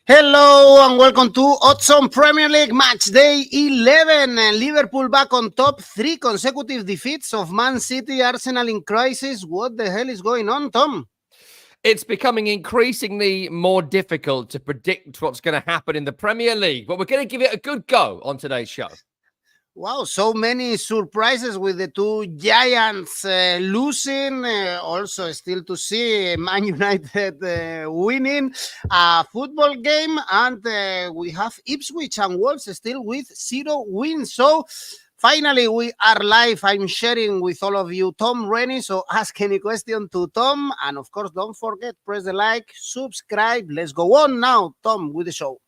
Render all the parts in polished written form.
Hello and welcome to Odds on Premier League match day 11. Liverpool back on top, 3 consecutive defeats of Man City, Arsenal in crisis. What the hell is going on, Tom? It's becoming increasingly more difficult to predict what's going to happen in the Premier League, but we're going to give it a good go on today's show. Wow, so many surprises with the two giants losing. Also, still to see Man United winning a football game. And we have Ipswich and Wolves still with 0 wins. So, finally, we are live. I'm sharing with all of you Tom Rennie. So, ask any question to Tom. And, of course, don't forget, press the like, subscribe. Let's go on now, Tom, with the show.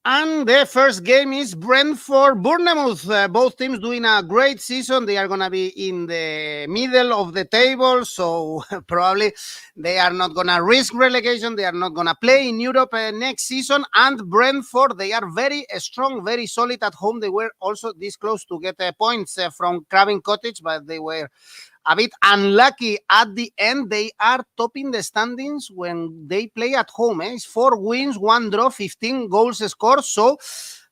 And the first game is Brentford, Bournemouth. Both teams doing a great season. They are going to be in the middle of the table, so probably they are not going to risk relegation. They are not going to play in Europe next season. And Brentford, they are very strong, very solid at home. They were also this close to get points from 𝐿𝐵𝐶𝐿, but they were a bit unlucky at the end. They are topping the standings when they play at home. It's 4 wins, 1 draw, 15 goals scored. So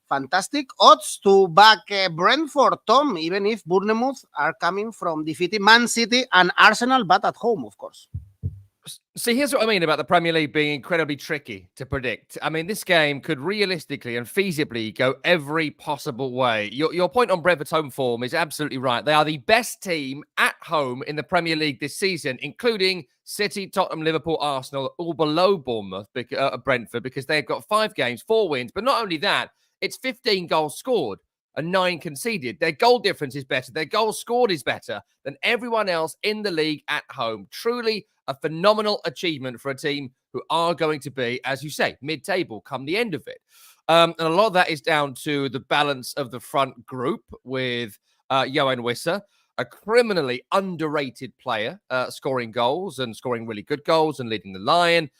fantastic odds to back Brentford, Tom, even if Bournemouth are coming from defeating Man City and Arsenal, but at home, of course. See, here's what I mean about the Premier League being incredibly tricky to predict. I mean, this game could realistically and feasibly go every possible way. Your point on Brentford's home form is absolutely right. They are the best team at home in the Premier League this season, including City, Tottenham, Liverpool, Arsenal, all below Brentford, because they've got 5 games, 4 wins. But not only that, it's 15 goals scored and 9 conceded. Their goal difference is better. Their goals scored is better than everyone else in the league at home. Truly a phenomenal achievement for a team who are going to be, as you say, mid-table come the end of it. And a lot of that is down to the balance of the front group with 𝐬𝐭𝐴𝐵𝐿, a criminally underrated player, scoring goals and scoring really good goals and leading the line.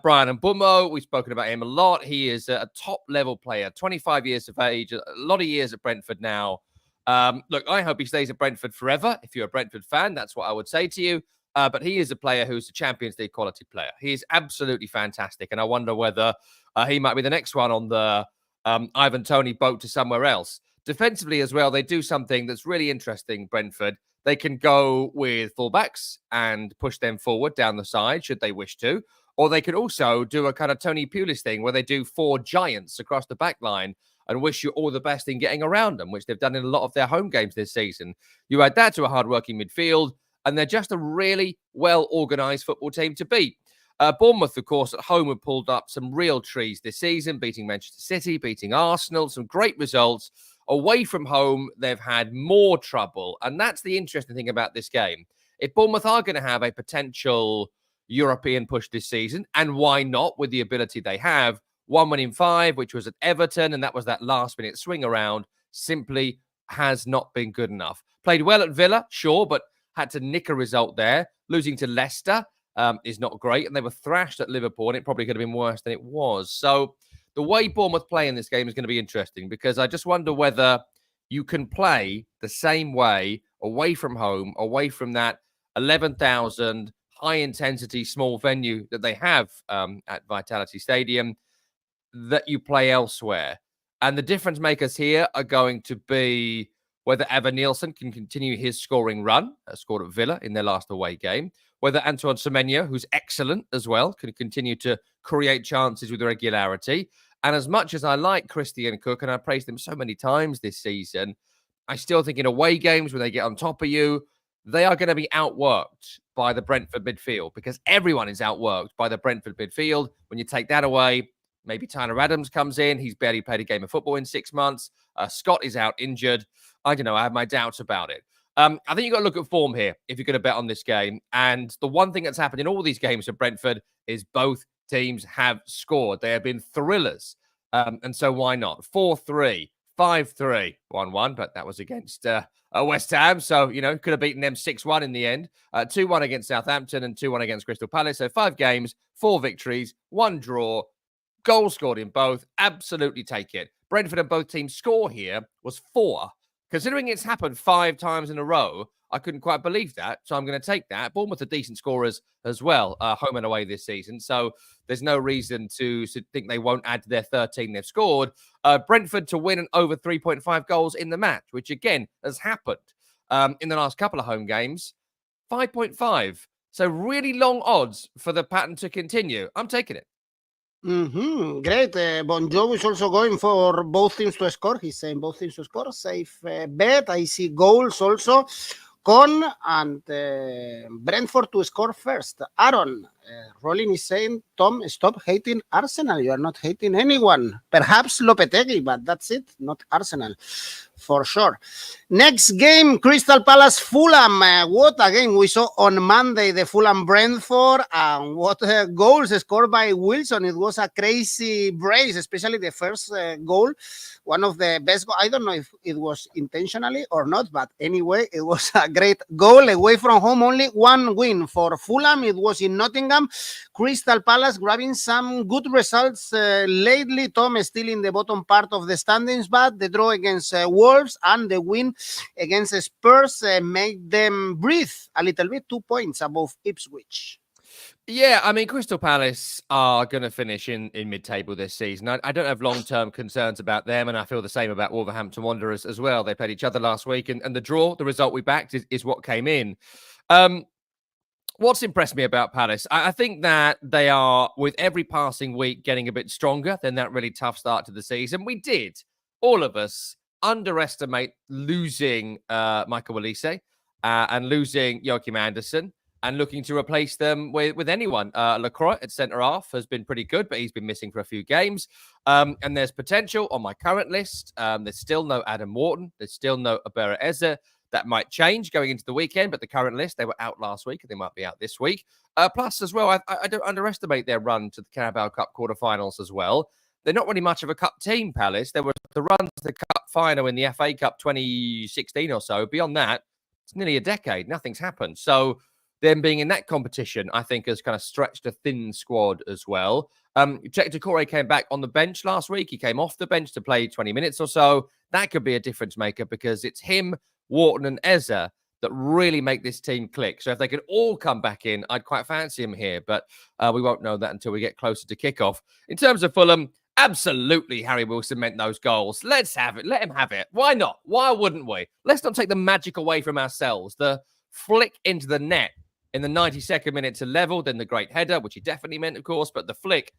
Bryan Mbeumo, we've spoken about him a lot. He is a top-level player, 25 years of age, a lot of years at Brentford now. Look, I hope he stays at Brentford forever. If you're a Brentford fan, that's what I would say to you. But he is a player who's a Champions League quality player. He is absolutely fantastic. And I wonder whether he might be the next one on the Ivan Toney boat to somewhere else. Defensively as well, they do something that's really interesting, Brentford. They can go with fullbacks and push them forward down the side, should they wish to. Or they could also do a kind of Tony Pulis thing where they do 4 giants across the back line and wish you all the best in getting around them, which they've done in a lot of their home games this season. You add that to a hard-working midfield, and they're just a really well-organised football team to beat. Bournemouth, of course, at home have pulled up some real trees this season, beating Manchester City, beating Arsenal, some great results. Away from home, they've had more trouble, and that's the interesting thing about this game. If Bournemouth are going to have a potential European push this season, and why not with the ability they have, 1 win in 5, which was at Everton, and that was that last-minute swing around, simply has not been good enough. Played well at Villa, sure, but had to nick a result there. Losing to Leicester is not great, and they were thrashed at Liverpool, and it probably could have been worse than it was. So the way Bournemouth play in this game is going to be interesting, because I just wonder whether you can play the same way away from home, away from that 11,000 high-intensity small venue that they have at Vitality Stadium, that you play elsewhere. And the difference makers here are going to be whether Evanilson can continue his scoring run, scored at Villa in their last away game, whether Antoine Semenyo, who's excellent as well, can continue to create chances with regularity. And as much as I like 𝐿𝐵𝐶𝐿, and I praised him so many times this season, I still think in away games when they get on top of you, they are going to be outworked by the Brentford midfield, because everyone is outworked by the Brentford midfield. When you take that away, maybe Tyler Adams comes in. He's barely played a game of football in 6 months. Scott is out injured. I don't know. I have my doubts about it. I think you've got to look at form here if you're going to bet on this game. And the one thing that's happened in all these games for Brentford is both teams have scored. They have been thrillers. And so why not? 4-3, 5-3, 1-1, but that was against West Ham. So, you know, could have beaten them 6-1 in the end. 2-1 against Southampton and 2-1 against Crystal Palace. So 5 games, 4 victories, 1 draw. Goals scored in both. Absolutely take it. Brentford and both teams score here was 4. Considering it's happened 5 times in a row, I couldn't quite believe that. So I'm going to take that. Bournemouth are decent scorers as well, home and away this season. So there's no reason to think they won't add to their 13 they've scored. Brentford to win and over 3.5 goals in the match, which again has happened in the last couple of home games. 5.5. So really long odds for the pattern to continue. I'm taking it. Great. 𝗀𝗲𝗿𝗲 is also going for both teams to score. He's saying both teams to score. Safe bet. I see goals also. Con and Brentford to score first. Aaron, Rolling is saying, Tom, stop hating Arsenal. You are not hating anyone. Perhaps 𝗀𝗵𝗿𝗄, but that's it. Not Arsenal, for sure. Next game, Crystal Palace Fulham. What again we saw on Monday, the Fulham Brentford, and what goals scored by Wilson. It was a crazy brace, especially the first goal. One of the best. I don't know if it was intentionally or not, but anyway, it was a great goal. Away from home, only one win for Fulham. It was in Nottingham. Crystal Palace grabbing some good results lately. Tom is still in the bottom part of the standings, but the draw against Wolves and the win against Spurs made them breathe a little bit. 2 points above Ipswich. Yeah, I mean, Crystal Palace are going to finish in mid-table this season. I don't have long-term concerns about them, and I feel the same about Wolverhampton Wanderers as well. They played each other last week, and the draw, the result we backed, is what came in. What's impressed me about Palace, I think that they are, with every passing week, getting a bit stronger than that really tough start to the season. We did, all of us, underestimate losing Michael Olise and losing Joachim Andersen, and looking to replace them with anyone. 𝗀𝗏𝗏 at centre-half has been pretty good, but he's been missing for a few games. And there's potential on my current list. There's still no Adam Wharton. There's still no 𝗵𝗵𝗄. That might change going into the weekend, but the current list, they were out last week, and they might be out this week. Plus, as well, I don't underestimate their run to the Carabao Cup quarterfinals as well. They're not really much of a cup team, Palace. There was the run to the cup final in the FA Cup 2016 or so. Beyond that, it's nearly a decade. Nothing's happened. So them being in that competition, I think, has kind of stretched a thin squad as well. 𝗋𝐿𝐿 came back on the bench last week. He came off the bench to play 20 minutes or so. That could be a difference maker because it's him, Wharton and 𝐬𝐻𝐵 that really make this team click. So if they could all come back in, I'd quite fancy him here. But we won't know that until we get closer to kickoff. In terms of Fulham, absolutely Harry Wilson meant those goals. Let's have it. Let him have it. Why not? Why wouldn't we? Let's not take the magic away from ourselves. The flick into the net in the 92nd minute to level, then the great header, which he definitely meant, of course, but the flick,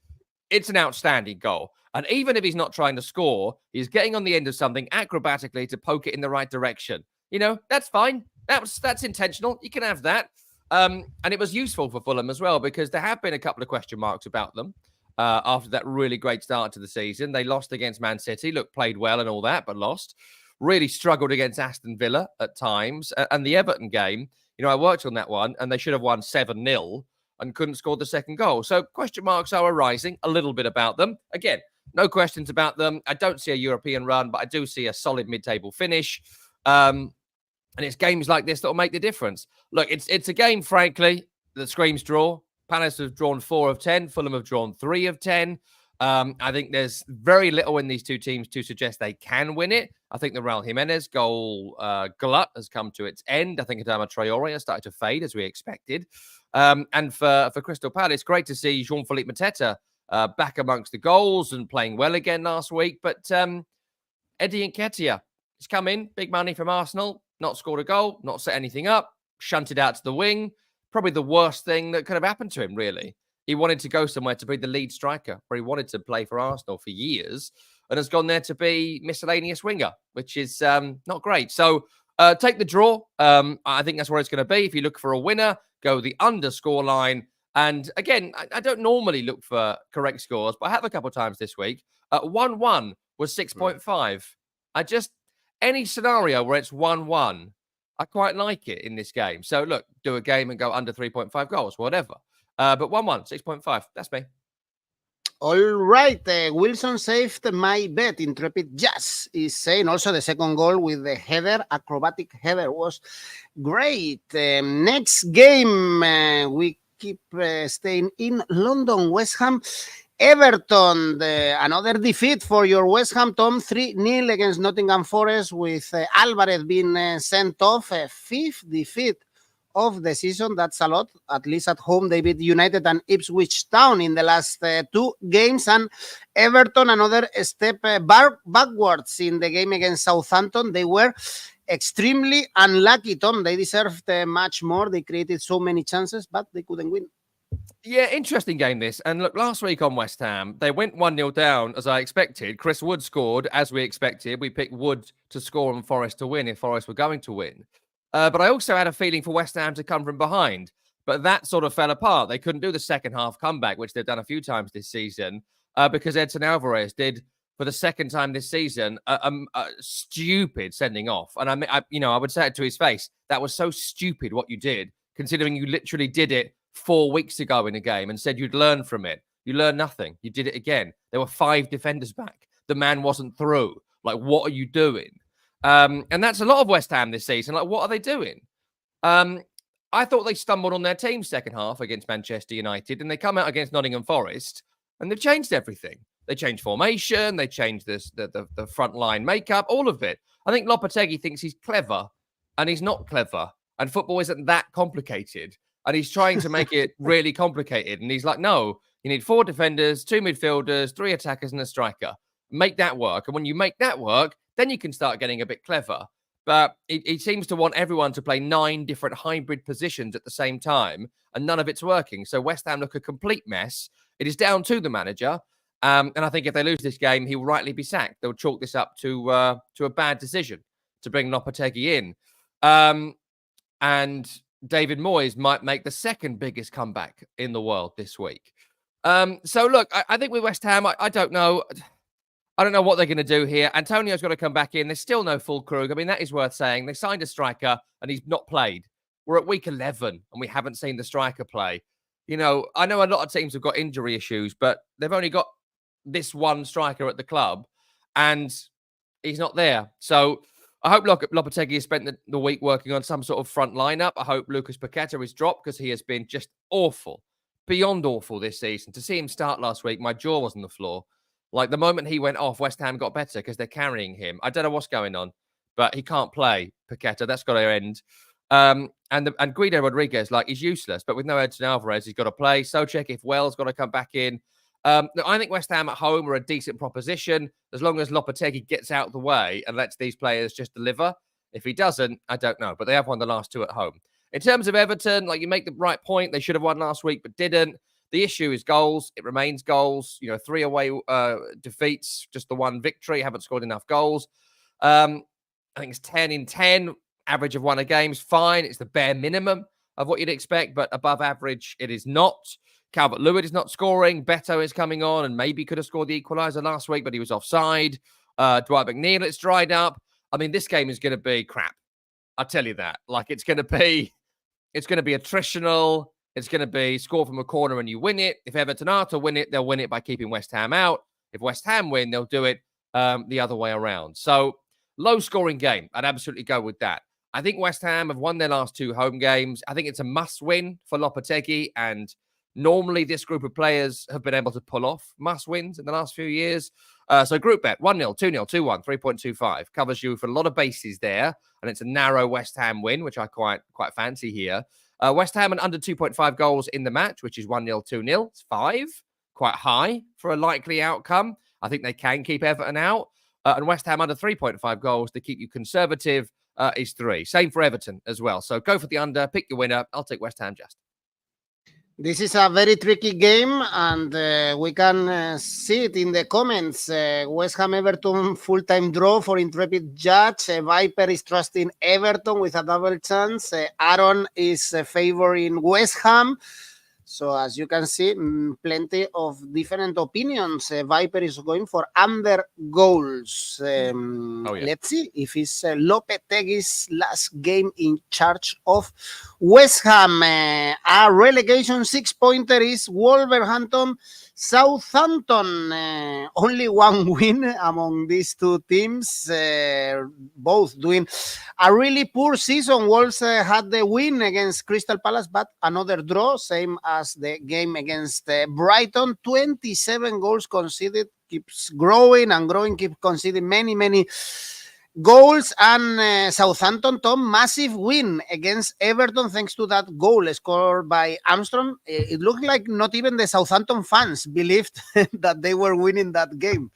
it's an outstanding goal. And even if he's not trying to score, he's getting on the end of something acrobatically to poke it in the right direction. You know, that's fine. That's intentional. You can have that. And it was useful for Fulham as well because there have been a couple of question marks about them after that really great start to the season. They lost against Man City. Look, played well and all that, but lost. Really struggled against Aston Villa at times. And the Everton game, you know, I worked on that one and they should have won 7-0 and couldn't score the second goal. So question marks are arising a little bit about them. Again, no questions about them. I don't see a European run, but I do see a solid mid-table finish. And it's games like this that will make the difference. Look, it's a game, frankly, that screams draw. Palace have drawn 4 of 10. Fulham have drawn 3 of 10. I think there's very little in these two teams to suggest they can win it. I think the Raul Jimenez goal glut has come to its end. I think Adama Traore has started to fade as we expected. And for Crystal Palace, great to see Jean-Philippe Mateta back amongst the goals and playing well again last week. But Eddie Nketiah has come in, big money from Arsenal, not scored a goal, not set anything up, shunted out to the wing. Probably the worst thing that could have happened to him, really. He wanted to go somewhere to be the lead striker, where he wanted to play for Arsenal for years, and has gone there to be miscellaneous winger, which is not great. So take the draw. I think that's where it's going to be. If you look for a winner, go the underscore line. And again, I don't normally look for correct scores, but I have a couple of times this week. 1-1 was 6.5. Any scenario where it's 1-1, I quite like it in this game. So look, do a game and go under 3.5 goals, whatever. But 1-1, 6.5. That's me. All right. Wilson saved my bet. Intrepid Jazz is saying also the second goal with the header, acrobatic header, was great. Next game, we keep staying in London. West Ham Everton, another defeat for your West Ham, Tom, 3-0 against Nottingham Forest, with Álvarez being sent off. A 5th defeat of the season. That's a lot. At least at home, they beat United and Ipswich Town in the last 2 games. And Everton, another step backwards in the game against Southampton. They were extremely unlucky, Tom. They deserved much more. They created so many chances, but they couldn't win. Yeah, interesting game this. And look, last week on West Ham, they went 1-0 down as I expected. Chris Wood scored as we expected. We picked Wood to score and Forest to win if Forest were going to win. But I also had a feeling for West Ham to come from behind. But that sort of fell apart. They couldn't do the second half comeback, which they've done a few times this season, because Edson Alvarez did, for the second time this season, a stupid sending off. And I would say it to his face. That was so stupid what you did, considering you literally did it 4 weeks ago in a game and said you'd learn from it. You learned nothing. You did it again. There were 5 defenders back. The man wasn't through. Like, what are you doing? And that's a lot of West Ham this season. Like, what are they doing? I thought they stumbled on their team second half against Manchester United, and they come out against Nottingham Forest, and they've changed everything. They changed formation. They changed the front line makeup, all of it. I think 𝗀𝗵𝗿𝗀 thinks he's clever, and he's not clever. And football isn't that complicated. And he's trying to make it really complicated. And he's like, no, you need 4 defenders, 2 midfielders, 3 attackers, and a striker. Make that work. And when you make that work, then you can start getting a bit clever. But he seems to want everyone to play 9 different hybrid positions at the same time, and none of it's working. So West Ham look a complete mess. It is down to the manager. And I think if they lose this game, he will rightly be sacked. They'll chalk this up to a bad decision to bring 𝗀𝗵𝗿𝗀𝗀 in. And David Moyes might make the second biggest comeback in the world this week. So, look, I think with West Ham, I don't know. I don't know what they're going to do here. Antonio's got to come back in. There's still no 𝗀𝗏𝗏. I mean, that is worth saying. They signed a striker and he's not played. We're at week 11 and we haven't seen the striker play. You know, I know a lot of teams have got injury issues, but they've only got this one striker at the club and he's not there. So I hope 𝗀𝗏𝗿𝗀𝗍 has spent the week working on some sort of front lineup. I hope 𝐿𝐿𝐴 Paquetá is dropped because he has been just awful, beyond awful this season. To see him start last week, my jaw was on the floor. Like, the moment he went off, West Ham got better because they're carrying him. I don't know what's going on, but he can't play, Paquetá. That's got to end. And Guido Rodriguez, like, he's useless. But with no Edson Alvarez, he's got to play. Souček, if Well's got to come back in. I think West Ham at home are a decent proposition as long as 𝗀𝗏𝗿𝗀𝗍 gets out of the way and lets these players just deliver. If he doesn't, I don't know. But they have won the last 2 at home. In terms of Everton, like, you make the right point. They should have won last week, but didn't. The issue is goals. It remains goals. 3 away defeats, just the 1 victory. Haven't scored enough goals. I think it's 10 in 10. Average of 1 a game is fine. It's the bare minimum of what you'd expect, but above average, it is not. 𝐜𝐵𝗵𝗏𝗀 is not scoring. Beto is coming on and maybe could have scored the equaliser last week, but he was offside. Dwight McNeil, it's dried up. I mean, this game is going to be crap. I'll tell you that. Like, it's going to be attritional. It's going to be score from a corner and you win it. If Everton are to win it, they'll win it by keeping West Ham out. If West Ham win, they'll do it the other way around. So, low-scoring game. I'd absolutely go with that. I think West Ham have won their last 2 home games. I think it's a must-win for 𝗀𝗏𝗿𝗍𝗍, and normally this group of players have been able to pull off must-wins in the last few years. So group bet, 1-0, 2-0, 2-1, 3.25. Covers you for a lot of bases there, and it's a narrow West Ham win, which I quite fancy here. West Ham and under 2.5 goals in the match, which is 1-0, 2-0. It's 5. Quite high for a likely outcome. I think they can keep Everton out. And West Ham under 3.5 goals to keep you conservative is 3. Same for Everton as well. So go for the under, pick your winner. I'll take West Ham just. This is a very tricky game, and we can see it in the comments. West Ham Everton full-time draw for Intrepid Judge. Viper is trusting Everton with a double chance. Aaron is favoring West Ham. So as you can see, plenty of different opinions. Viper is going for under goals. Let's see if it's 𝗀𝗏𝗿𝗍𝗍's last game in charge of West Ham. Our relegation 6-pointer is Wolverhampton. Southampton, only 1 win among these 2 teams, both doing a really poor season. Wolves had the win against Crystal Palace, but another draw, same as was the game against Brighton. 27 goals conceded, keeps growing and growing, keep conceding many goals. And Southampton, Tom, massive win against Everton thanks to that goal scored by Armstrong. It looked like not even the Southampton fans believed that they were winning that game.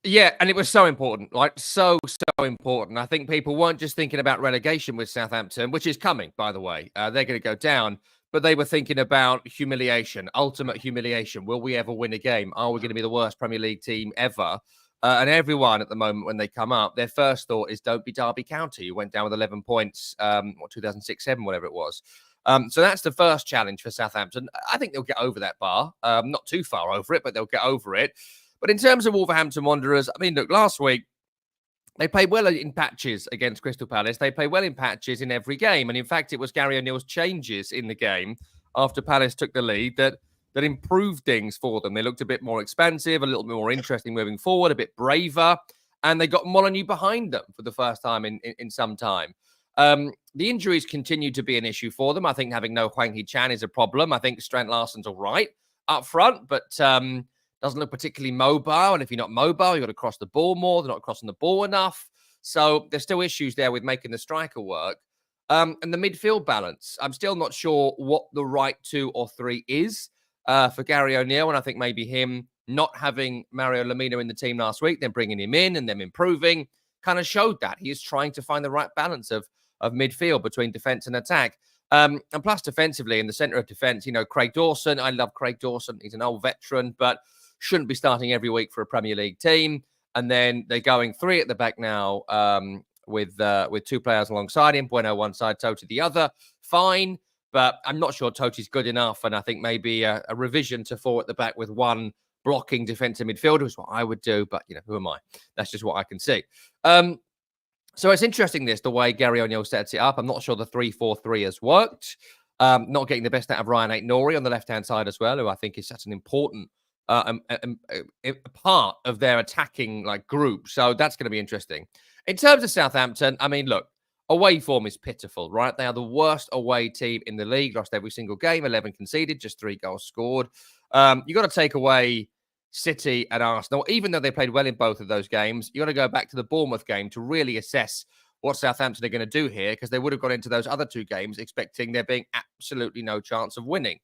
Yeah, and it was so important, like so important. I think people weren't just thinking about relegation with Southampton, which is coming, by the way. They're going to go down, but they were thinking about humiliation, ultimate humiliation. Will we ever win a game? Are we going to be the worst Premier League team ever? And everyone at the moment, when they come up, their first thought is don't be 𝗛𝗵𝗄 County, who went down with 11 points, 2006-07, whatever it was. So that's the first challenge for Southampton. I think they'll get over that bar. Not too far over it, but they'll get over it. But in terms of Wolverhampton Wanderers, I mean, look, last week, they played well in patches against Crystal Palace. They played well in patches in every game. And in fact, it was Gary O'Neill's changes in the game after Palace took the lead that improved things for them. They looked a bit more expansive, a little bit more interesting moving forward, a bit braver. And they got Molineux behind them for the first time in some time. The injuries continue to be an issue for them. I think having no 𝐿𝐴𝐵𝐻 is a problem. I think Strand Larsen's all right up front, but doesn't look particularly mobile. And if you're not mobile, you've got to cross the ball more. They're not crossing the ball enough. So there's still issues there with making the striker work. And the midfield balance. I'm still not sure what the right 2 or 3 is for Gary O'Neill. And I think maybe him not having Mario Lemina in the team last week, then bringing him in and them improving, kind of showed that. He is trying to find the right balance of midfield between defence and attack. And plus defensively, in the centre of defence, you know, Craig Dawson. I love Craig Dawson. He's an old veteran, but shouldn't be starting every week for a Premier League team. And then they're going 3 at the back now with 2 players alongside him. Bueno one side, Totti the other. Fine, but I'm not sure Toti's good enough. And I think maybe a revision to 4 at the back with 1 blocking defensive midfielder is what I would do. But, you know, who am I? That's just what I can see. So it's interesting the way Gary O'Neill sets it up. I'm not sure the 3-4-3 has worked. Not getting the best out of Ryan Aït-Nouri on the left-hand side as well, who I think is such an important part of their attacking group. So that's going to be interesting. In terms of Southampton, I mean, look, away form is pitiful, right? They are the worst away team in the league. Lost every single game, 11 conceded, just 3 goals scored. You got to take away City and Arsenal, even though they played well in both of those games. You got to go back to the Bournemouth game to really assess what Southampton are going to do here, because they would have gone into those other 2 games expecting there being absolutely no chance of winning.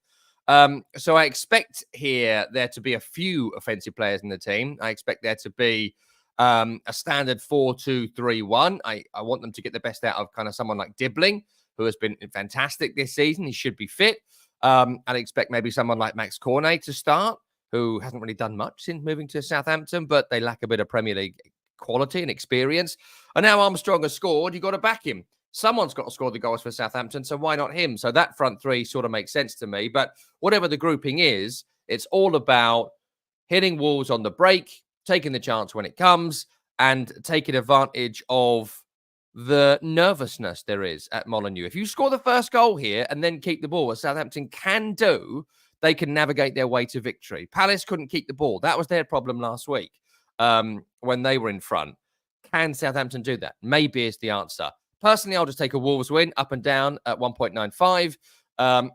So I expect there to be a few offensive players in the team. I expect there to be a standard 4-2-3-1. I want them to get the best out of kind of someone like Dibbling, who has been fantastic this season. He should be fit. I'd expect maybe someone like 𝐿𝐴𝐵𝐻 to start, who hasn't really done much since moving to Southampton, but they lack a bit of Premier League quality and experience. And now Armstrong has scored. You've got to back him. Someone's got to score the goals for Southampton, so why not him? So that front 3 sort of makes sense to me. But whatever the grouping is, it's all about hitting Wolves on the break, taking the chance when it comes, and taking advantage of the nervousness there is at Molineux. If you score the first goal here and then keep the ball, as Southampton can do, they can navigate their way to victory. Palace couldn't keep the ball. That was their problem last week when they were in front. Can Southampton do that? Maybe is the answer. Personally, I'll just take a Wolves win up and down at 1.95.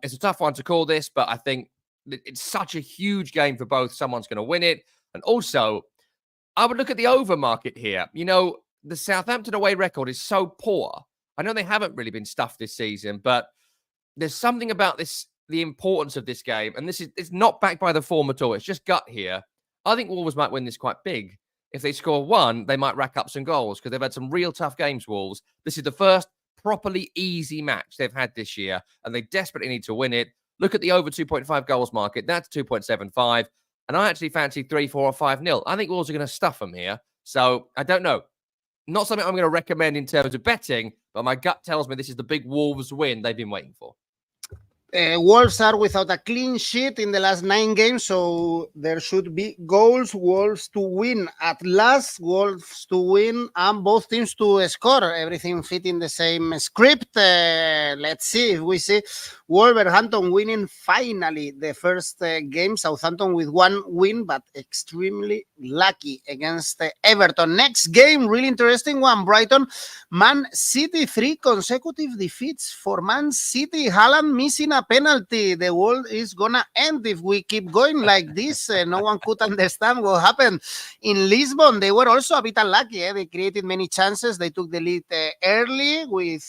It's a tough one to call this, but I think it's such a huge game for both. Someone's going to win it. And also, I would look at the over market here. You know, the Southampton away record is so poor. I know they haven't really been stuffed this season, but there's something about this, the importance of this game. And it's not backed by the form at all. It's just gut here. I think Wolves might win this quite big. If they score 1, they might rack up some goals because they've had some real tough games, Wolves. This is the first properly easy match they've had this year, and they desperately need to win it. Look at the over 2.5 goals market. That's 2.75. And I actually fancy 3, 4, or 5-0. I think Wolves are going to stuff them here. So I don't know. Not something I'm going to recommend in terms of betting, but my gut tells me this is the big Wolves win they've been waiting for. Wolves are without a clean sheet in the last 9 games, so there should be goals. Wolves to win at last, Wolves to win, and both teams to score. Everything fitting the same script. Let's see if we see Wolverhampton winning finally the first game. Southampton with 1 win, but extremely lucky against Everton. Next game, really interesting one. Brighton, Man City, 3 consecutive defeats for Man City. Haaland missing a a penalty. The world is gonna end if we keep going like this. No one could understand what happened in Lisbon. They were also a bit unlucky. They created many chances. They took the lead early with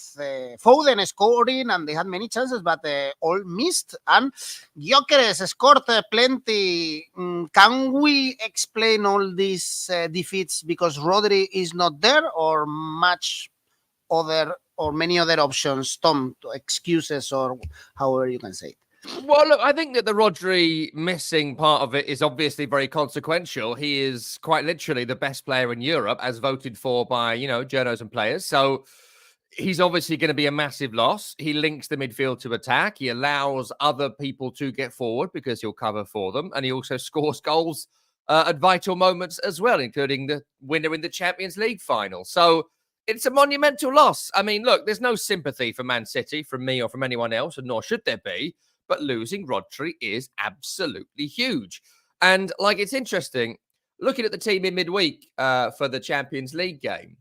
Foden scoring, and they had many chances, but all missed. And Gyökeres scored plenty. Can we explain all these defeats because Rodri is not there, or much other or many other options, Tom, excuses or however you can say it? Well, look, I think that the Rodri missing part of it is obviously very consequential. He is quite literally the best player in Europe, as voted for by, journos and players. So he's obviously going to be a massive loss. He links the midfield to attack. He allows other people to get forward because he'll cover for them. And he also scores goals at vital moments as well, including the winner in the Champions League final. So it's a monumental loss. I mean, look, there's no sympathy for Man City from me or from anyone else, and nor should there be. But losing Rodri is absolutely huge. And, it's interesting, looking at the team in midweek for the Champions League game,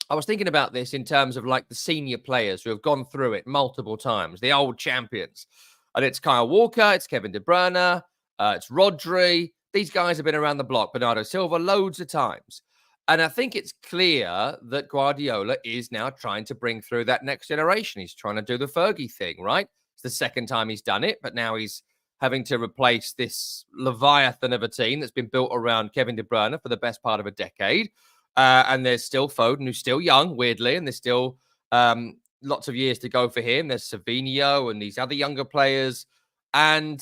I was thinking about this in terms of, the senior players who have gone through it multiple times, the old champions. And it's Kyle Walker, it's Kevin De Bruyne, it's Rodri. These guys have been around the block, Bernardo Silva, loads of times. And I think it's clear that Guardiola is now trying to bring through that next generation. He's trying to do the Fergie thing, right? It's the second time he's done it, but now he's having to replace this leviathan of a team that's been built around Kevin De Bruyne for the best part of a decade. And there's still Foden, who's still young, weirdly, and there's still lots of years to go for him. There's Savinho and these other younger players. And,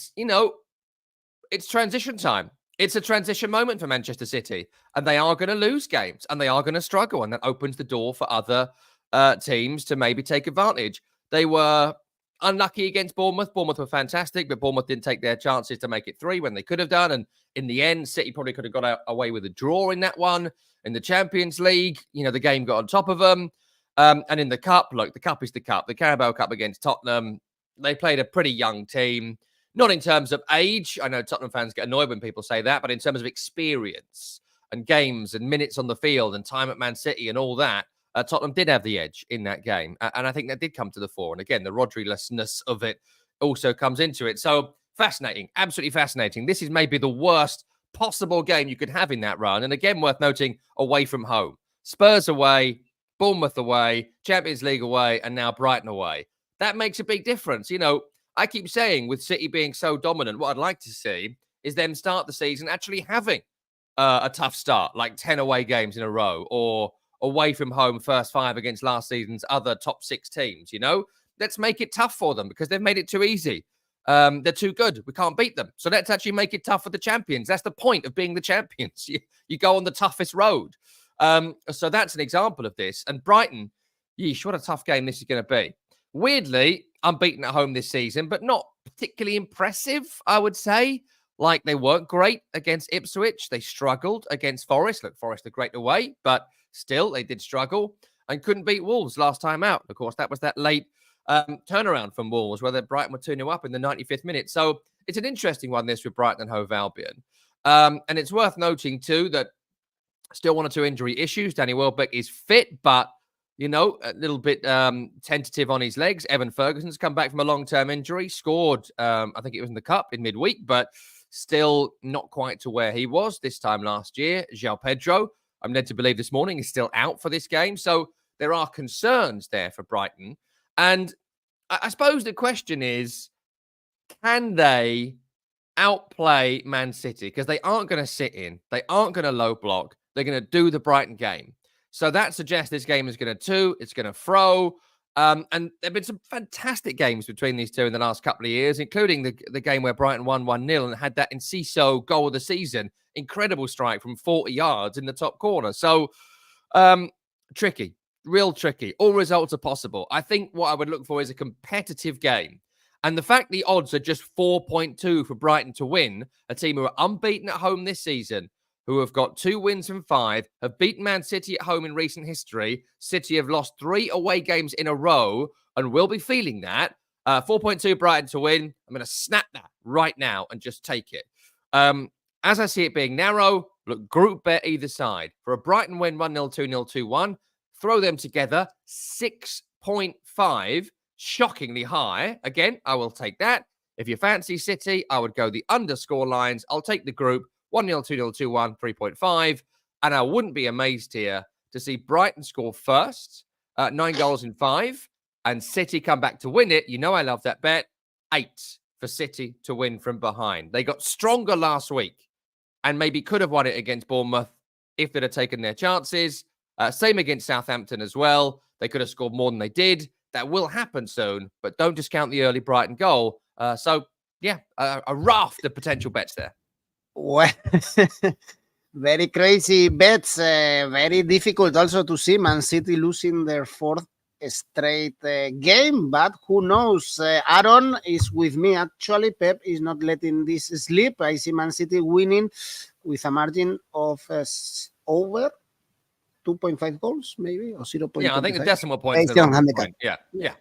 it's transition time. It's a transition moment for Manchester City, and they are going to lose games and they are going to struggle. And that opens the door for other teams to maybe take advantage. They were unlucky against Bournemouth. Bournemouth were fantastic, but Bournemouth didn't take their chances to make it 3 when they could have done. And in the end, City probably could have got away with a draw in that one. In the Champions League, the game got on top of them. And in the Cup, look, the Cup is the Cup. The Carabao Cup against Tottenham, they played a pretty young team. Not in terms of age. I know Tottenham fans get annoyed when people say that, but in terms of experience and games and minutes on the field and time at Man City and all that, Tottenham did have the edge in that game. And I think that did come to the fore. And again, the Rodri-lessness of it also comes into it. So fascinating, absolutely fascinating. This is maybe the worst possible game you could have in that run. And again, worth noting, away from home. Spurs away, Bournemouth away, Champions League away, and now Brighton away. That makes a big difference. I keep saying with City being so dominant, what I'd like to see is them start the season actually having a tough start, like 10 away games in a row, or away from home first 5 against last season's other top 6 teams. Let's make it tough for them because they've made it too easy. They're too good. We can't beat them. So let's actually make it tough for the champions. That's the point of being the champions. You go on the toughest road. So that's an example of this. And Brighton, yeesh, what a tough game this is going to be. Weirdly, unbeaten at home this season, but not particularly impressive, I would say. They weren't great against Ipswich. They struggled against Forest. Look, Forest are great away, but still, they did struggle and couldn't beat Wolves last time out. Of course, that was that late turnaround from Wolves, where Brighton were 2-0 up in the 95th minute. So it's an interesting one, this, with Brighton and Hove Albion. And it's worth noting, too, that still 1 or 2 injury issues. Danny Welbeck is fit, but a little bit tentative on his legs. Evan Ferguson's come back from a long-term injury, scored, I think it was in the Cup in midweek, but still not quite to where he was this time last year. João Pedro, I'm led to believe this morning, is still out for this game. So there are concerns there for Brighton. And I suppose the question is, can they outplay Man City? Because they aren't going to sit in. They aren't going to low block. They're going to do the Brighton game. So that suggests this game is going to 2. It's going to throw. And there have been some fantastic games between these two in the last couple of years, including the game where Brighton won 1-0 and had that 𝐿𝐴𝐵𝐴 goal of the season. Incredible strike from 40 yards in the top corner. So tricky, real tricky. All results are possible. I think what I would look for is a competitive game. And the fact the odds are just 4.2 for Brighton to win, a team who are unbeaten at home this season, who have got 2 wins from 5, have beaten Man City at home in recent history. City have lost 3 away games in a row and will be feeling that. 4.2 Brighton to win. I'm going to snap that right now and just take it. As I see it being narrow, look, group bet either side. For a Brighton win 1-0, 2-0, 2-1, throw them together. 6.5 shockingly high. Again, I will take that. If you fancy City, I would go the underscore lines. I'll take the group 1-0, 2-0, 2-1, 3.5. And I wouldn't be amazed here to see Brighton score first, 9 goals in 5, and City come back to win it. You know I love that bet. 8 for City to win from behind. They got stronger last week and maybe could have won it against Bournemouth if they'd have taken their chances. Same against Southampton as well. They could have scored more than they did. That will happen soon, but don't discount the early Brighton goal. So, yeah, a raft of potential bets there. Well, very crazy bets. Very difficult also to see Man City losing their 4th straight game, but who knows? Aaron is with me. Actually, Pep is not letting this slip. I see Man City winning with a margin of over 2.5 goals, maybe, or 0.25. Yeah, I think the decimal point. Yeah.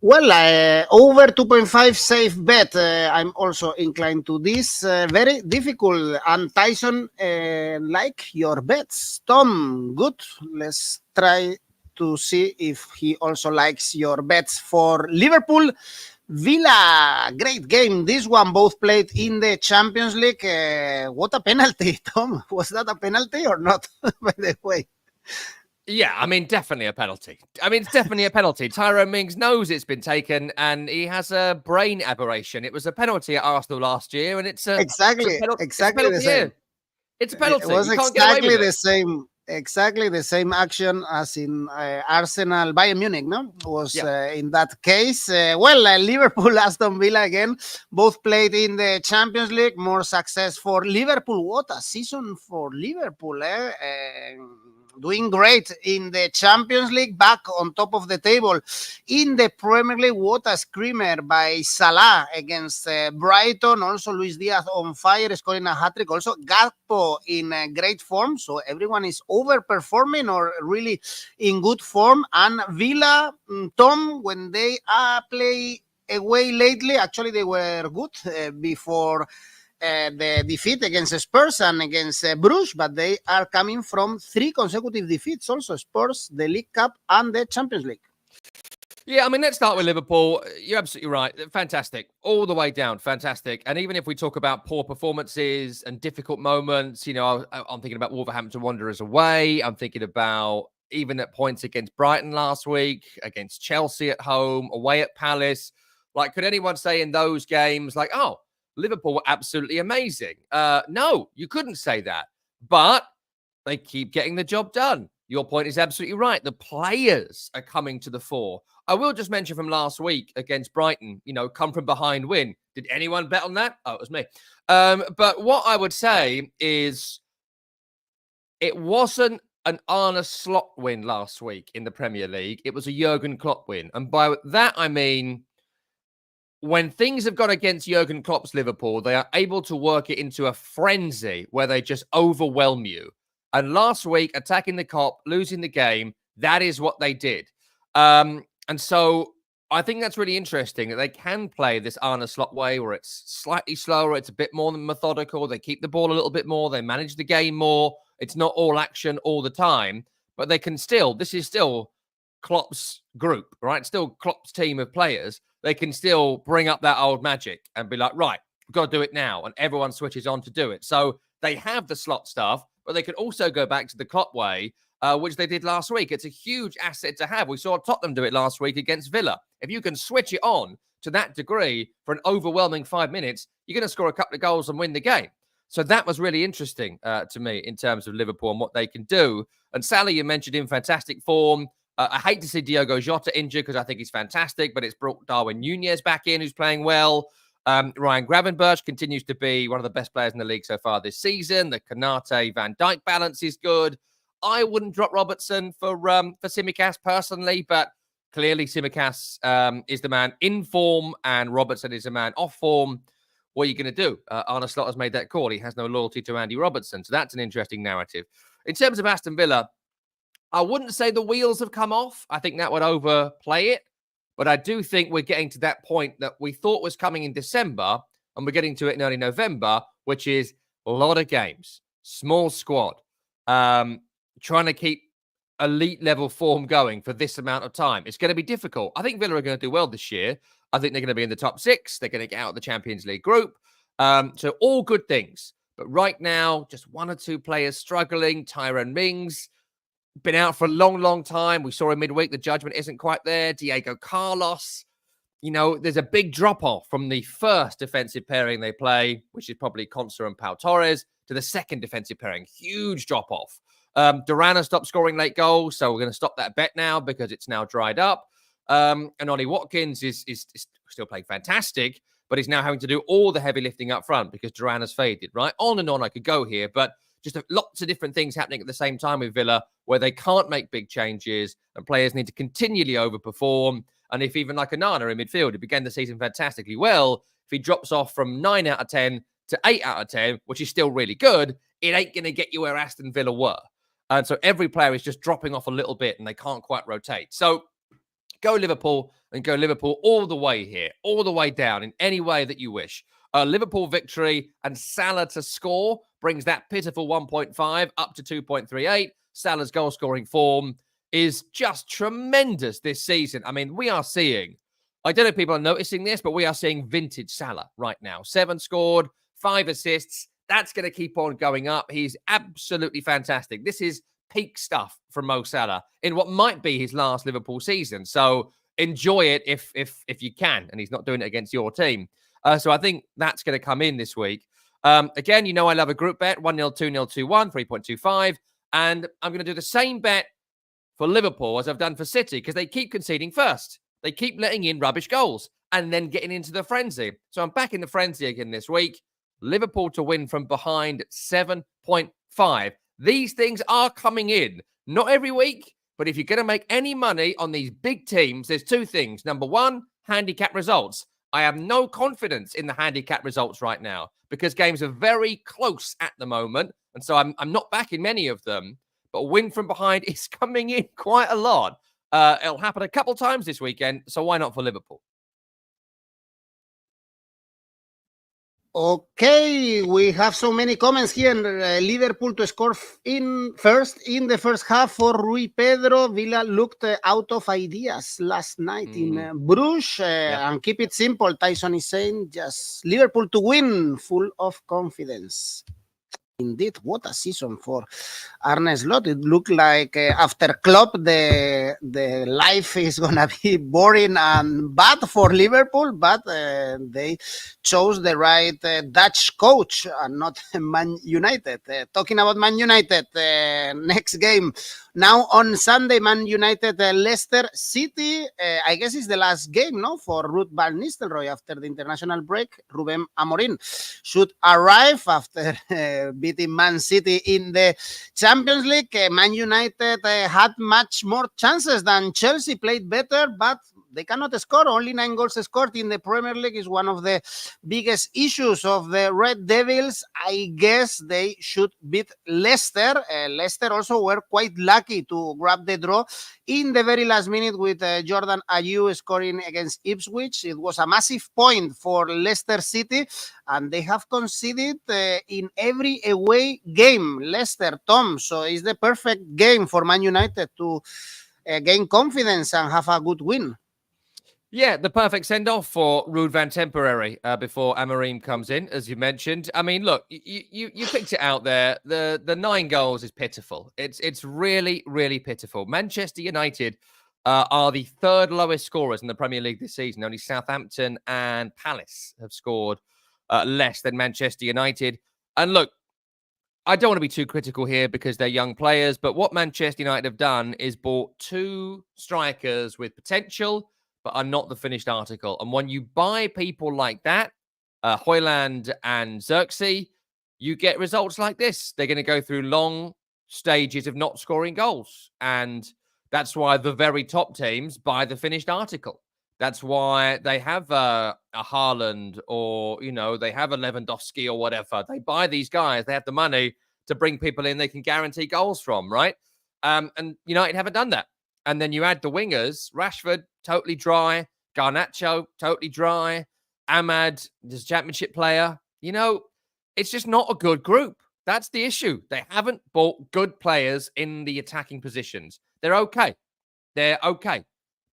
Well, over 2.5 safe bet. I'm also inclined to this. Very difficult. And Tyson, like your bets. Tom, good. Let's try to see if he also likes your bets for Liverpool. Villa, great game. This one both played in the Champions League. What a penalty, Tom. Was that a penalty or not, by the way? Yeah, I mean, definitely a penalty. It's definitely a penalty. Tyrone Mings knows it's been taken and he has a brain aberration. It was a penalty at Arsenal last year and it's exactly the same. It's a penalty. It was exactly the same. Exactly the same action as in Arsenal Bayern Munich, no? Was in that case. Liverpool, Aston Villa again, both played in the Champions League. More success for Liverpool. What a season for Liverpool, doing great in the Champions League, back on top of the table. In the Premier League, what a screamer by Salah against Brighton. Also, Luis Diaz on fire, scoring a hat-trick. Also, 𝗀𝗲𝗄 in great form. So everyone is overperforming or really in good form. And Villa, Tom, when they play away lately, actually they were good before the defeat against Spurs and against Bruges, but they are coming from 3 consecutive defeats also, Spurs, the League Cup and the Champions League. Yeah, let's start with Liverpool. You're absolutely right. Fantastic. All the way down. Fantastic. And even if we talk about poor performances and difficult moments, I'm thinking about Wolverhampton Wanderers away. I'm thinking about even at points against Brighton last week, against Chelsea at home, away at Palace. Like, could anyone say in those games, like, oh, Liverpool were absolutely amazing? No, you couldn't say that. But they keep getting the job done. Your point is absolutely right. The players are coming to the fore. I will just mention from last week against Brighton, come from behind win. Did anyone bet on that? Oh, it was me. But what I would say is it wasn't an Arne Slot win last week in the Premier League. It was a Jurgen Klopp win. And by that, I mean, when things have gone against Jurgen Klopp's Liverpool, they are able to work it into a frenzy where they just overwhelm you. And last week, attacking the Kop, losing the game, that is what they did. And so I think that's really interesting that they can play this Arne Slot way where it's slightly slower, it's a bit more methodical, they keep the ball a little bit more, they manage the game more. It's not all action all the time, but they can still, this is still Klopp's group, right? Still Klopp's team of players. They can still bring up that old magic and be like, right, we've got to do it now. And everyone switches on to do it. So they have the slot stuff, but they can also go back to the Klopp way, which they did last week. It's a huge asset to have. We saw Tottenham do it last week against Villa. If you can switch it on to that degree for an overwhelming 5 minutes, you're going to score a couple of goals and win the game. So that was really interesting to me in terms of Liverpool and what they can do. And Salah, you mentioned in fantastic form. I hate to see Diogo Jota injured because I think he's fantastic, but it's brought Darwin Núñez back in, who's playing well. Ryan Gravenberch continues to be one of the best players in the league so far this season. The Konate-Van Dijk balance is good. I wouldn't drop Robertson for Tsimikas personally, but clearly Tsimikas is the man in form and Robertson is a man off form. What are you going to do? Arne Slot has made that call. He has no loyalty to Andy Robertson. So that's an interesting narrative. In terms of Aston Villa, I wouldn't say the wheels have come off. I think that would overplay it. But I do think we're getting to that point that we thought was coming in December, and we're getting to it in early November, which is a lot of games, small squad, trying to keep elite level form going for this amount of time. It's going to be difficult. I think Villa are going to do well this year. I think they're going to be in the top 6. They're going to get out of the Champions League group. So all good things. But right now, just 1 or 2 players struggling. Tyrone Mings, been out for a long, long time. We saw him midweek. The judgment isn't quite there. Diego Carlos. You know, there's a big drop-off from the first defensive pairing they play, which is probably 𝐿𝐴 and Pau Torres, to the second defensive pairing. Huge drop-off. Duran has stopped scoring late goals, so we're going to stop that bet now because it's now dried up. And Ollie Watkins is still playing fantastic, but he's now having to do all the heavy lifting up front because Duran has faded, right? On and on I could go here, but just lots of different things happening at the same time with Villa where they can't make big changes and players need to continually overperform. And if even like Onana in midfield, who began the season fantastically well, if he drops off from 9 out of 10 to 8 out of 10, which is still really good, it ain't going to get you where Aston Villa were. And so every player is just dropping off a little bit and they can't quite rotate. So go Liverpool and go Liverpool all the way here, all the way down in any way that you wish. Liverpool victory and Salah to score brings that pitiful 1.5 up to 2.38. Salah's goal-scoring form is just tremendous this season. I mean, we are seeing, I don't know if people are noticing this, but we are seeing vintage Salah right now. 7 scored, 5 assists. That's going to keep on going up. He's absolutely fantastic. This is peak stuff from Mo Salah in what might be his last Liverpool season. So enjoy it if you can. And he's not doing it against your team. So I think that's going to come in this week. Again, you know I love a group bet. 1-0, 2-0, 2-1, 3.25. And I'm going to do the same bet for Liverpool as I've done for City because they keep conceding first. They keep letting in rubbish goals and then getting into the frenzy. So I'm back in the frenzy again this week. Liverpool to win from behind 7.5. These things are coming in. Not every week, but if you're going to make any money on these big teams, there's 2 things. Number 1, handicap results. I have no confidence in the handicap results right now because games are very close at the moment. And so I'm not backing many of them. But win from behind is coming in quite a lot. It'll happen a couple times this weekend, so why not for Liverpool? Okay, we have so many comments here. Liverpool to score first in the first half for Rui Pedro. Villa looked out of ideas last night in Bruges. And keep it simple, Tyson is saying just Liverpool to win, full of confidence. Indeed, what a season for Arne Slot. It looked like after Klopp, the life is going to be boring and bad for Liverpool, but they chose the right Dutch coach and not Man United. Talking about Man United, next game. Now on Sunday, Man United, Leicester City. I guess it's the last game, no, for Ruud van Nistelrooy after the international break. Ruben Amorim should arrive after beating Man City in the Champions League. Man United had much more chances than Chelsea, played better, but they cannot score. Only 9 goals scored in the Premier League is one of the biggest issues of the Red Devils. I guess they should beat Leicester. Leicester also were quite lucky to grab the draw in the very last minute with Jordan Ayew scoring against Ipswich. It was a massive point for Leicester City, and they have conceded in every away game. Leicester, Tom, so it's the perfect game for Man United to gain confidence and have a good win. Yeah, the perfect send-off for Ruud van Temporary before Amorim comes in, as you mentioned. I mean, look, you picked it out there. The 9 goals is pitiful. It's really, really pitiful. Manchester United are the 3rd lowest scorers in the Premier League this season. Only Southampton and Palace have scored less than Manchester United. And look, I don't want to be too critical here because they're young players, but what Manchester United have done is bought 2 strikers with potential but are not the finished article. And when you buy people like that, Højlund and 𝗀𝗀𝗀, you get results like this. They're going to go through long stages of not scoring goals. And that's why the very top teams buy the finished article. That's why they have a Haaland or, you know, they have a Lewandowski or whatever. They buy these guys. They have the money to bring people in they can guarantee goals from, right? And United haven't done that. And then you add the wingers, Rashford, totally dry. Garnacho, totally dry. Ahmad, this championship player. You know, it's just not a good group. That's the issue. They haven't bought good players in the attacking positions. They're okay. They're okay.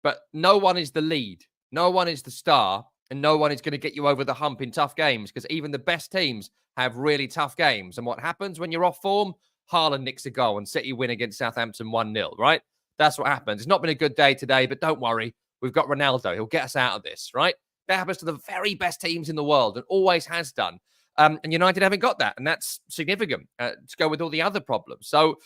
But no one is the lead. No one is the star. And no one is going to get you over the hump in tough games, because even the best teams have really tough games. And what happens when you're off form? Haaland nicks a goal and City win against Southampton 1-0, right? That's what happens. It's not been a good day today, but don't worry. We've got Ronaldo. He'll get us out of this, right? That happens to the very best teams in the world and always has done. And United haven't got that. And that's significant to go with all the other problems. So,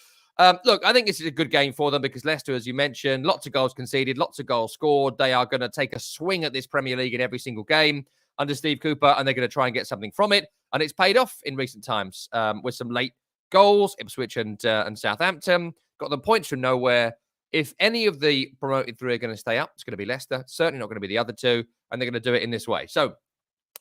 look, I think this is a good game for them because Leicester, as you mentioned, lots of goals conceded, lots of goals scored. They are going to take a swing at this Premier League in every single game under Steve Cooper, and they're going to try and get something from it. And it's paid off in recent times with some late goals. Ipswich and Southampton got them points from nowhere. If any of the promoted three are going to stay up, it's going to be Leicester. Certainly not going to be the other two, and they're going to do it in this way. So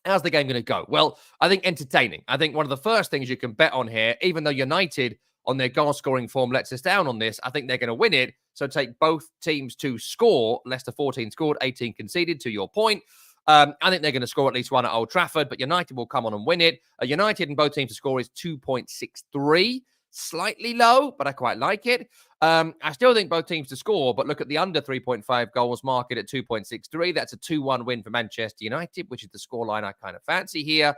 how's the game going to go? Well, I think entertaining. I think one of the first things you can bet on here, even though United on their goal-scoring form lets us down on this, I think they're going to win it. So take both teams to score. Leicester 14 scored, 18 conceded, to your point. I think they're going to score at least one at Old Trafford, but United will come on and win it. United and both teams to score is 2.63. Slightly low, but I quite like it. I still think both teams to score, but look at the under 3.5 goals market at 2.63. That's a 2-1 win for Manchester United, which is the scoreline I kind of fancy here.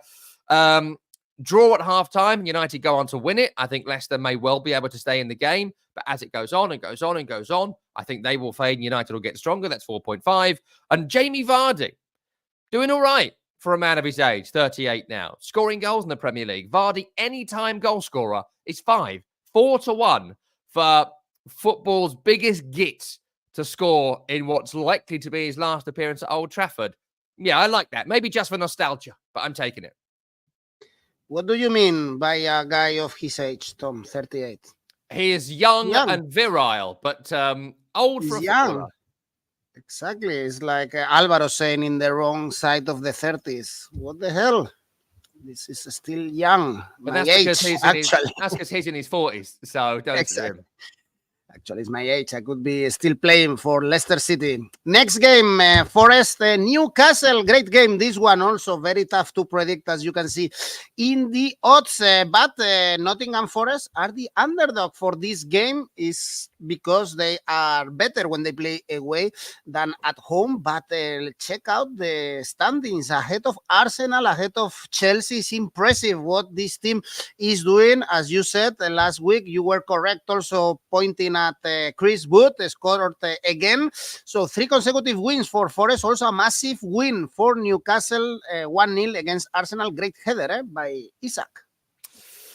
Draw at halftime, United go on to win it. I think Leicester may well be able to stay in the game, but as it goes on and goes on and goes on, I think they will fade and United will get stronger. That's 4.5. And Jamie Vardy, doing all right for a man of his age, 38 now. Scoring goals in the Premier League. Vardy, anytime goal scorer, is 4-1 for football's biggest git to score in what's likely to be his last appearance at Old Trafford. Yeah, I like that. Maybe just for nostalgia, but I'm taking it. What do you mean by a guy of his age, Tom, 38? He is young. And virile, but old for a footballer. Exactly. It's like Alvaro saying in the wrong side of the 30s. What the hell? This is still young. But that's because he's in his 40s. So don't listen to him. Actually, it's my age. I could be still playing for Leicester City. Next game, Forest, Newcastle. Great game. This one also very tough to predict, as you can see in the odds. But Nottingham Forest are the underdog for this game, is because they are better when they play away than at home. But check out the standings ahead of Arsenal, ahead of Chelsea. It's impressive what this team is doing. As you said last week, you were correct also pointing at Chris Wood scored again. So 3 consecutive wins for Forest. Also a massive win for Newcastle, 1-0 against Arsenal. Great header by Isak.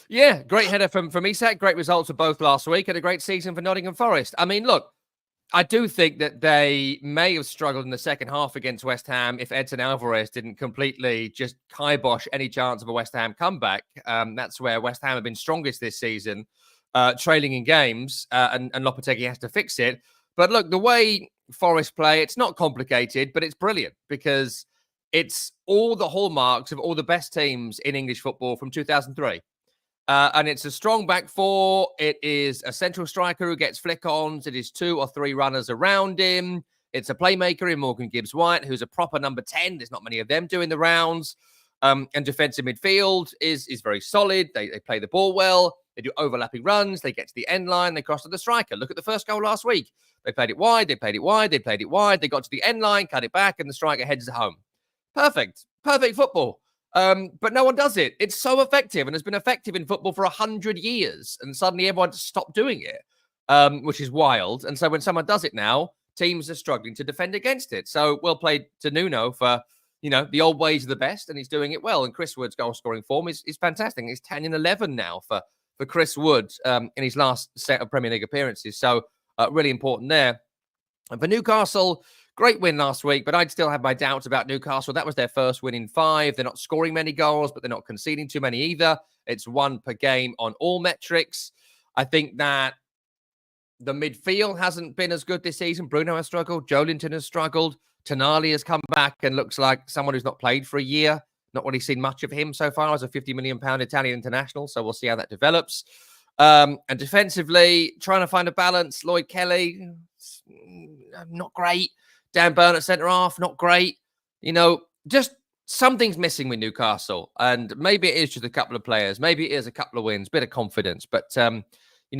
Yeah, great header from Isak. Great results for both last week and a great season for Nottingham Forest. I mean, look, I do think that they may have struggled in the second half against West Ham if Edson Alvarez didn't completely just kibosh any chance of a West Ham comeback. That's where West Ham have been strongest this season. Trailing in games, and Lopetegui has to fix it. But look, the way Forest play, it's not complicated, but it's brilliant because it's all the hallmarks of all the best teams in English football from 2003. And it's a strong back four. It is a central striker who gets flick-ons. It is 2 or 3 runners around him. It's a playmaker in Morgan Gibbs-White, who's a proper number 10. There's not many of them doing the rounds. And defensive midfield is very solid. They play the ball well. They do overlapping runs. They get to the end line. They cross to the striker. Look at the first goal last week. They played it wide. They played it wide. They played it wide. They got to the end line, cut it back, and the striker heads home. Perfect. Perfect football. But no one does it. It's so effective and has been effective in football for 100 years. And suddenly everyone stopped doing it, which is wild. And so when someone does it now, teams are struggling to defend against it. So well played to Nuno for, the old ways are the best, and he's doing it well. And Chris Wood's goal-scoring form is fantastic. It's 10-11 now for Chris Wood in his last set of Premier League appearances. So really important there. And for Newcastle, great win last week, but I'd still have my doubts about Newcastle. That was their first win in 5. They're not scoring many goals, but they're not conceding too many either. It's 1 per game on all metrics. I think that the midfield hasn't been as good this season. Bruno has struggled. Joelinton has struggled. Tonali has come back and looks like someone who's not played for a year. Not really seen much of him so far as a £50 million Italian international. So we'll see how that develops. And defensively, trying to find a balance. Lloyd Kelly, not great. Dan Burn at centre-half, not great. Just something's missing with Newcastle. And maybe it is just a couple of players. Maybe it is a couple of wins, bit of confidence. But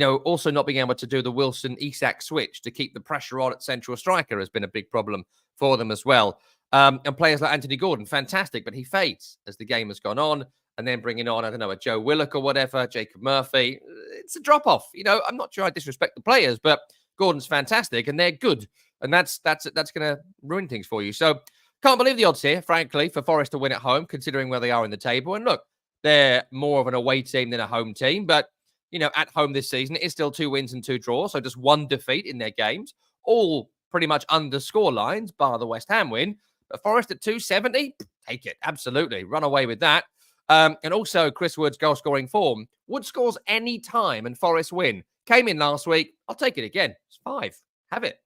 also not being able to do the Wilson-Isak switch to keep the pressure on at central striker has been a big problem for them as well. And players like Anthony Gordon, fantastic, but he fades as the game has gone on. And then bringing on, I don't know, a 𝗀𝗏𝗏𝗀 or whatever, Jacob Murphy. It's a drop-off. I'm not sure I disrespect the players, but Gordon's fantastic and they're good. And that's going to ruin things for you. So can't believe the odds here, frankly, for Forest to win at home, considering where they are in the table. And look, they're more of an away team than a home team. But, at home this season, it is still 2 wins and 2 draws. So just 1 defeat in their games. All pretty much under score lines, bar the West Ham win. But Forest at 270, take it. Absolutely. Run away with that. And also Chris Wood's goal-scoring form. Wood scores any time and Forest win. Came in last week. I'll take it again. It's 5. Have it.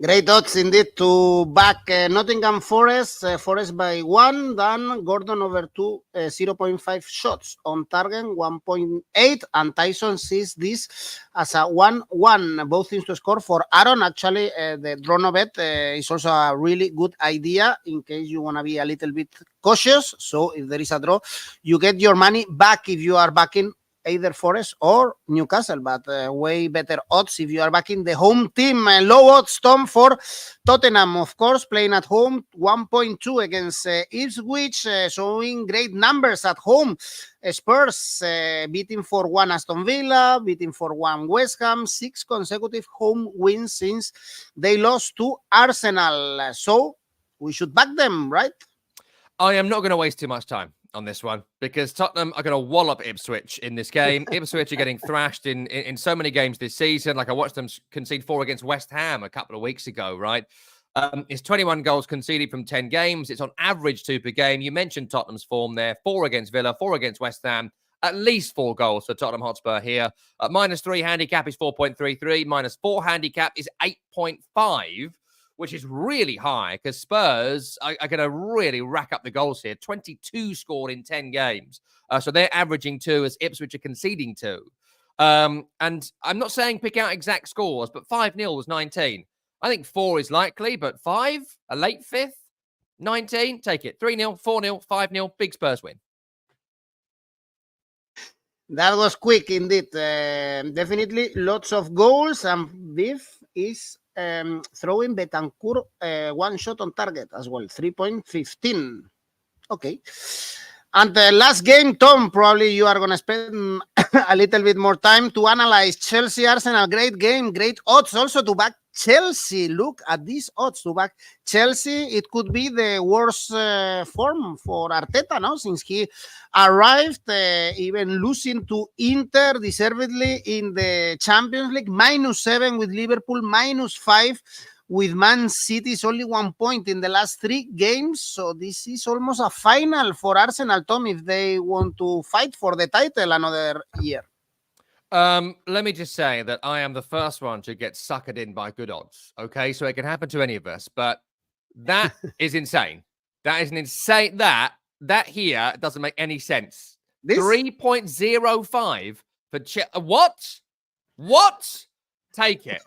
Great odds indeed to back Nottingham Forest. Forest by 1, then Gordon over 2, 0.5 shots on target, 1.8, and Tyson sees this as a 1-1. Both teams to score for Aaron. Actually, the draw no bet is also a really good idea in case you want to be a little bit cautious. So if there is a draw, you get your money back if you are backing either Forest or Newcastle, but way better odds if you are backing the home team. Low odds, Tom, for Tottenham, of course, playing at home, 1.2 against Ipswich, showing great numbers at home. Spurs beating 4-1 Aston Villa, beating 4-1 West Ham, 6 consecutive home wins since they lost to Arsenal. So we should back them, right? I am not going to waste too much time on this one because Tottenham are going to wallop Ipswich in this game. Ipswich are getting thrashed in so many games this season. Like I watched them concede 4 against West Ham a couple of weeks ago, right? It's 21 goals conceded from 10 games. It's on average 2 per game. You mentioned Tottenham's form there. 4 against Villa, 4 against West Ham. At least 4 goals for Tottenham Hotspur here. -3 handicap is 4.33. -4 handicap is 8.5. Which is really high because Spurs are going to really rack up the goals here. 22 scored in 10 games. So they're averaging 2 as Ipswich are conceding 2. And I'm not saying pick out exact scores, but 5-0 was 19. I think 4 is likely, but 5, a late 5th, 19, take it. 3-0, 4-0, 5-0, big Spurs win. That was quick indeed. Definitely lots of goals, and Biff is throwing Bentancur 1 shot on target as well, 3.15. Okay. And the last game, Tom, probably you are going to spend a little bit more time to analyze Chelsea-Arsenal. Great game, great odds also to back Chelsea. Look at these odds to back Chelsea. It could be the worst form for Arteta now since he arrived, even losing to Inter deservedly in the Champions League. -7 with Liverpool, -5 with Man City's only 1 point in the last 3 games. So this is almost a final for Arsenal, Tom, if they want to fight for the title another year. Let me just say that I am the first one to get suckered in by good odds. Okay, so it can happen to any of us, but that is insane. That is an insane. That here doesn't make any sense. 3.05 for What? Take it.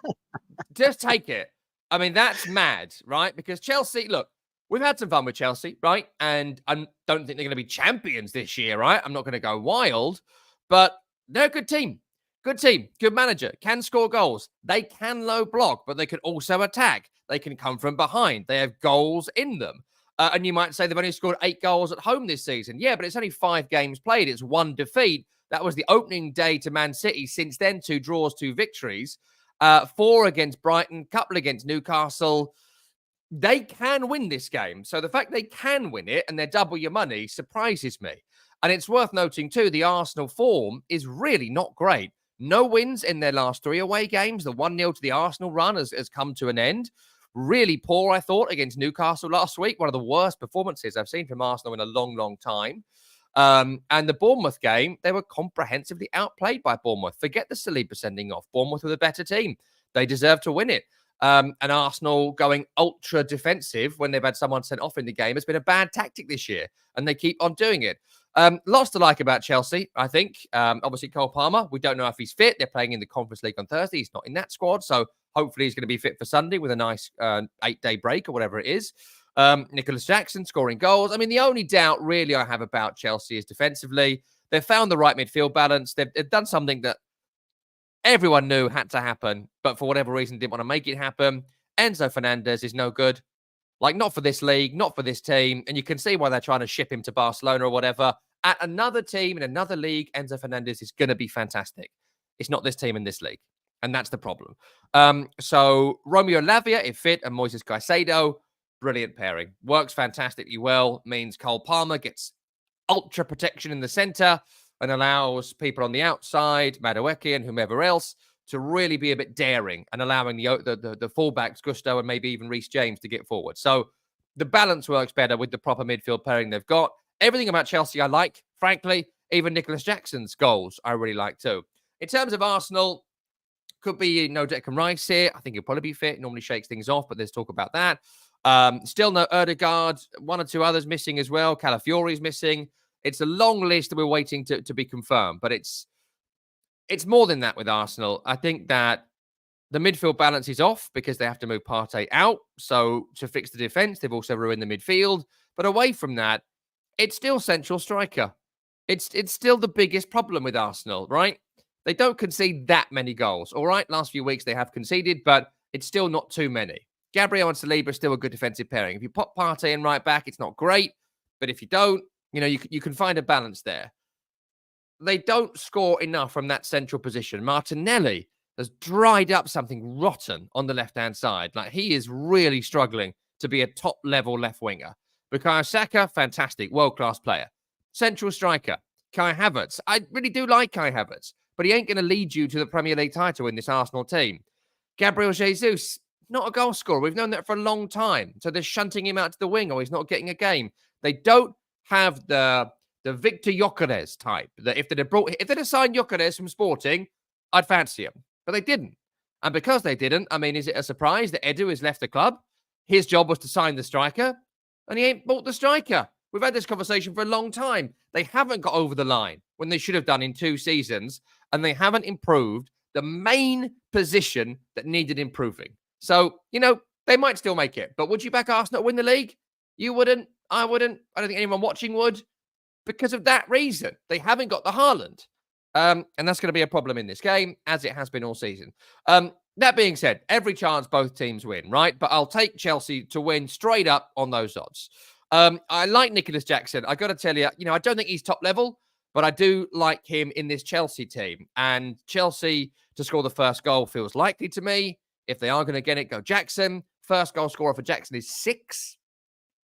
Just take it. I mean, that's mad, right? Because Chelsea, look, we've had some fun with Chelsea, right? And I don't think they're going to be champions this year, right? I'm not going to go wild, but they're a good team. Good team, good manager, can score goals. They can low block, but they can also attack. They can come from behind. They have goals in them. And you might say they've only scored 8 goals at home this season. Yeah, but it's only 5 games played. It's 1 defeat. That was the opening day to Man City. Since then, 2 draws, 2 victories. 4 against Brighton, couple against Newcastle. They can win this game. So the fact they can win it and they're double your money surprises me. And it's worth noting too, the Arsenal form is really not great. No wins in their last 3 away games. The 1-0 to the Arsenal run has come to an end. Really poor, I thought, against Newcastle last week. One of the worst performances I've seen from Arsenal in a long, long time. And the Bournemouth game, they were comprehensively outplayed by Bournemouth. Forget the Saliba sending off. Bournemouth were the better team. They deserve to win it. And Arsenal going ultra defensive when they've had someone sent off in the game has been a bad tactic this year. And they keep on doing it. Lots to like about Chelsea, I think. Obviously, Cole Palmer, we don't know if he's fit. They're playing in the Conference League on Thursday. He's not in that squad. So hopefully he's going to be fit for Sunday with a nice 8-day break or whatever it is. Nicholas Jackson scoring goals. I mean, the only doubt really I have about Chelsea is defensively. They've found the right midfield balance. They've done something that everyone knew had to happen, but for whatever reason didn't want to make it happen. Enzo Fernandez is no good. Like, not for this league, not for this team. And you can see why they're trying to ship him to Barcelona or whatever. At another team in another league, Enzo Fernandez is going to be fantastic. It's not this team in this league. And that's the problem. So Romeo Lavia, if fit, and Moises Caicedo, brilliant pairing. Works fantastically well. Means Cole Palmer gets ultra protection in the centre and allows people on the outside, 𝗵𝗶𝗶𝐻𝐿 and whomever else, to really be a bit daring and allowing the fullbacks, Gusto and maybe even Reece James, to get forward. So the balance works better with the proper midfield pairing they've got. Everything about Chelsea I like, frankly. Even Nicholas Jackson's goals I really like too. In terms of Arsenal, could be no Declan Rice here. I think he'll probably be fit. He normally shakes things off, but there's talk about that. Still no 𝗪𝗏𝗏, one or two others missing as well. Calafiori's missing. It's a long list that we're waiting to be confirmed, but it's more than that with Arsenal. I think that the midfield balance is off because they have to move Partey out. So to fix the defense, they've also ruined the midfield. But away from that, it's still central striker. It's still the biggest problem with Arsenal, right? They don't concede that many goals. All right, last few weeks they have conceded, but it's still not too many. Gabriel and Saliba are still a good defensive pairing. If you pop Partey in right back, it's not great. But if you don't, you can find a balance there. They don't score enough from that central position. Martinelli has dried up something rotten on the left-hand side. Like, he is really struggling to be a top-level left winger. Bukayo Saka, fantastic, world-class player. Central striker, Kai Havertz. I really do like Kai Havertz, but he ain't going to lead you to the Premier League title in this Arsenal team. Gabriel Jesus, not a goal scorer. We've known that for a long time. So they're shunting him out to the wing, or he's not getting a game. They don't have the Victor Gyökeres type. That if they'd have signed Gyökeres from Sporting, I'd fancy him. But they didn't. And because they didn't, I mean, is it a surprise that Edu has left the club? His job was to sign the striker, and he ain't bought the striker. We've had this conversation for a long time. They haven't got over the line when they should have done in 2 seasons, and they haven't improved the main position that needed improving. So, they might still make it. But would you back Arsenal to win the league? You wouldn't. I wouldn't. I don't think anyone watching would, because of that reason. They haven't got the Haaland. And that's going to be a problem in this game, as it has been all season. That being said, every chance both teams win, right? But I'll take Chelsea to win straight up on those odds. I like Nicholas Jackson. I got to tell you, I don't think he's top level, but I do like him in this Chelsea team. And Chelsea to score the first goal feels likely to me. If they are going to get it, go Jackson. First goal scorer for Jackson is 6.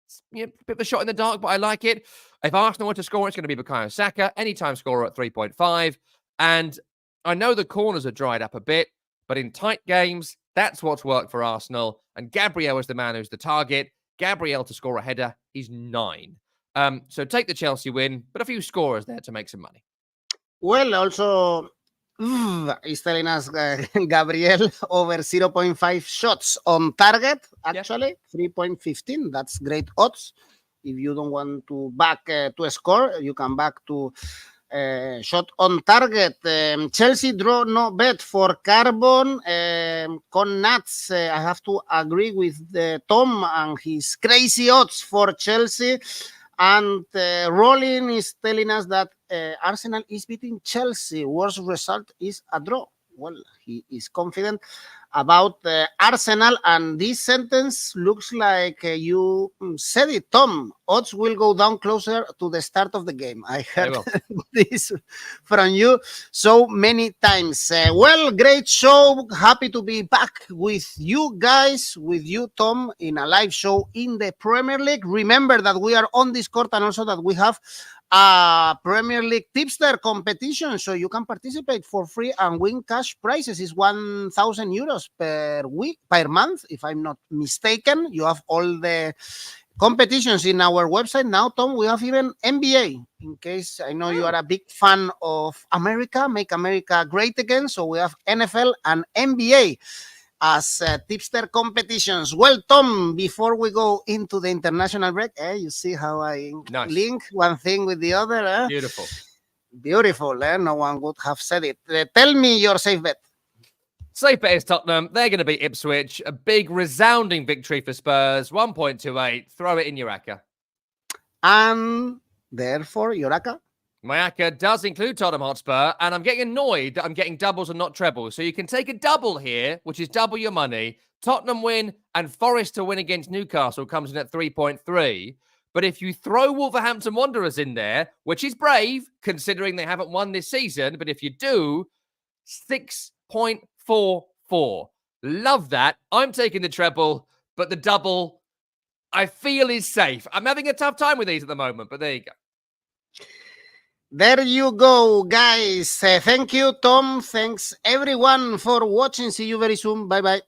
It's a bit of a shot in the dark, but I like it. If Arsenal want to score, it's going to be Bukayo Saka. Anytime scorer at 3.5. And I know the corners are dried up a bit, but in tight games, that's what's worked for Arsenal. And Gabriel is the man who's the target. Gabriel to score a header, he's 9. So take the Chelsea win, but a few scorers there to make some money. Well, also, is telling us Gabriel over 0.5 shots on target, actually, 3.15. That's great odds. If you don't want to back to a score, you can back to shot on target. Chelsea draw no bet for Carbon. Con Nuts, I have to agree with Tom and his crazy odds for Chelsea. And Rolling is telling us that Arsenal is beating Chelsea. Worst result is a draw. Well, he is confident about Arsenal, and this sentence looks like you said it, Tom. Odds will go down closer to the start of the game. I heard this from you so many times. Well, great show. Happy to be back with you guys, with you, Tom, in a live show in the Premier League. Remember that we are on Discord, and also that we have a Premier League tipster competition, so you can participate for free and win cash prizes. Is 1,000 euros per month, if I'm not mistaken. You have all the competitions in our website now, Tom. We have even NBA, in case I know you are a big fan of America, make America great again. So we have NFL and NBA as tipster competitions. Well, Tom, before we go into the international break, you see how I link one thing with the other? Beautiful. Beautiful. No one would have said it. Tell me your safe bet. Safe bet is Tottenham. They're going to beat Ipswich. A big resounding victory for Spurs. 1.28. Throw it in your ACCA. And therefore, your ACCA? My ACCA does include Tottenham Hotspur, and I'm getting annoyed that I'm getting doubles and not trebles. So you can take a double here, which is double your money. Tottenham win and Forest to win against Newcastle comes in at 3.3. But if you throw Wolverhampton Wanderers in there, which is brave, considering they haven't won this season, but if you do, 6.44. Love that. I'm taking the treble, but the double, I feel, is safe. I'm having a tough time with these at the moment, but there you go. There you go, guys. Thank you, Tom. Thanks, everyone, for watching. See you very soon. Bye-bye.